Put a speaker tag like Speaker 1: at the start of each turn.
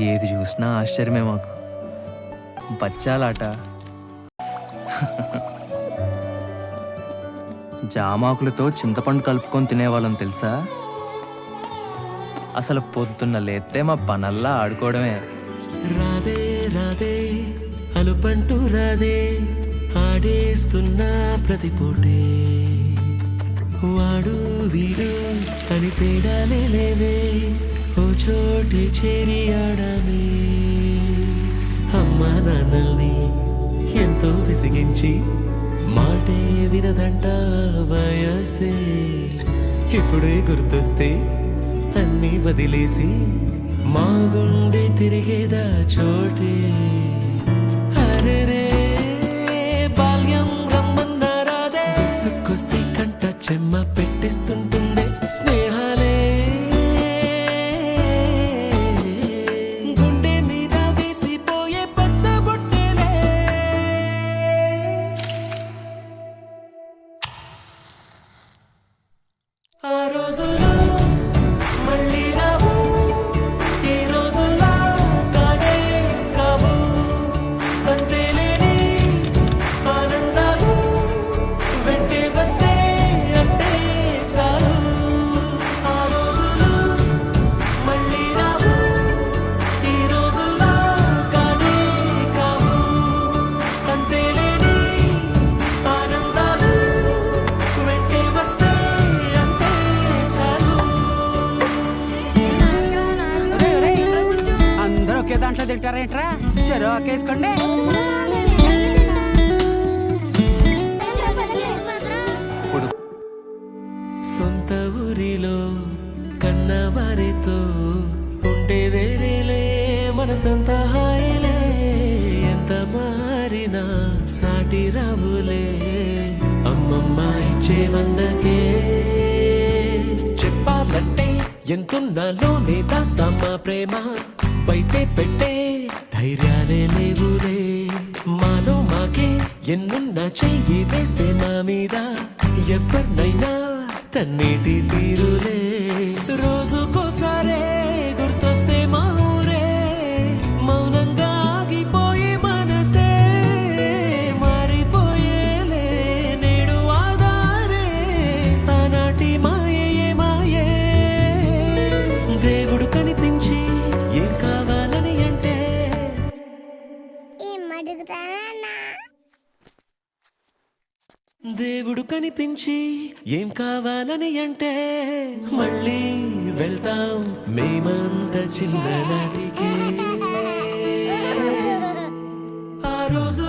Speaker 1: ఏది చూసినా ఆశ్చర్యమే మాకు. బచ్చాలాట, జామాకులతో చింతపండు కలుపుకొని తినేవాళ్ళం తెలుసా? అసలు పొద్దున్న లేస్తే మా పనల్లా ఆడుకోవడమే.
Speaker 2: రాదే రాదే అలుపంటూ రాదే, ఆడేస్తున్నా ప్రతి పూటే, వాడు వీడు అని తేడాలే లేవే, ఓ చోటే చేరి ఆడమే. అమ్మా నాన్నల్ని ఎంతో విసిగించి మాటే వినదంట వయసే, ఇప్పుడే గుర్తొస్తే అన్నీ వదిలేసి మా గుండె తిరిగేదా చోటే. అరెరే బాల్యం రమ్మన్నారాదే, గుర్తుకొస్తే కంట చెమ్మ పెట్టిస్తుంటుందే స్నేహాలే, గుండె మీద వేసిపోయే పచ్చబొట్టెలే. ఆ రోజులు మళ్ళీ రావు, ఈ రోజుల్లా కానే కావు, అంతేలేని ఆనందాలు వెంటే వస్తే అంటే చాలు. ఆ రోజులు మళ్ళీ రావు, ఈ రోజుల్లా కానే కావు, అంతేలేని ఆనందాలు వెంటే వస్తే అంటే చాలు.
Speaker 3: అందరూ ఒకే దాంట్లో తింటారేంట్రా? చెరో ఒకేసుకోండి.
Speaker 2: సొంత ఊరిలో కన్నవారితో ఉండే వేరేలే మనసంత హాయిలే, ఎంత మారినా సాటి రావులే, అమ్మమ్మ ఇచ్చే వందకే. చెప్పాలంటే ఎంతున్నాలోనే దాస్తామా ప్రేమ, బయటే పెట్టే ధైర్యాలే లేవులే, మాలో మాకే ఎన్నున్నా చెయ్యి వేస్తే మా మీద ఎవరినైనా తన్నేటి తీరులే. రోజుకోసారే గుర్తొస్తే మా ఊరే, మౌనంగా ఆగిపోయే మనసే, మారిపోయేలే నేడు ఆధారే, ఆనాటి మాయే మాయే. దేవుడు కనిపించి ఏం కావాలని అంటే, దేవుడు కనిపించి ఏం కావాలని అంటే, మళ్ళీ వెళ్తాం మేమంత చిన్ననాటికి. ఆ రోజు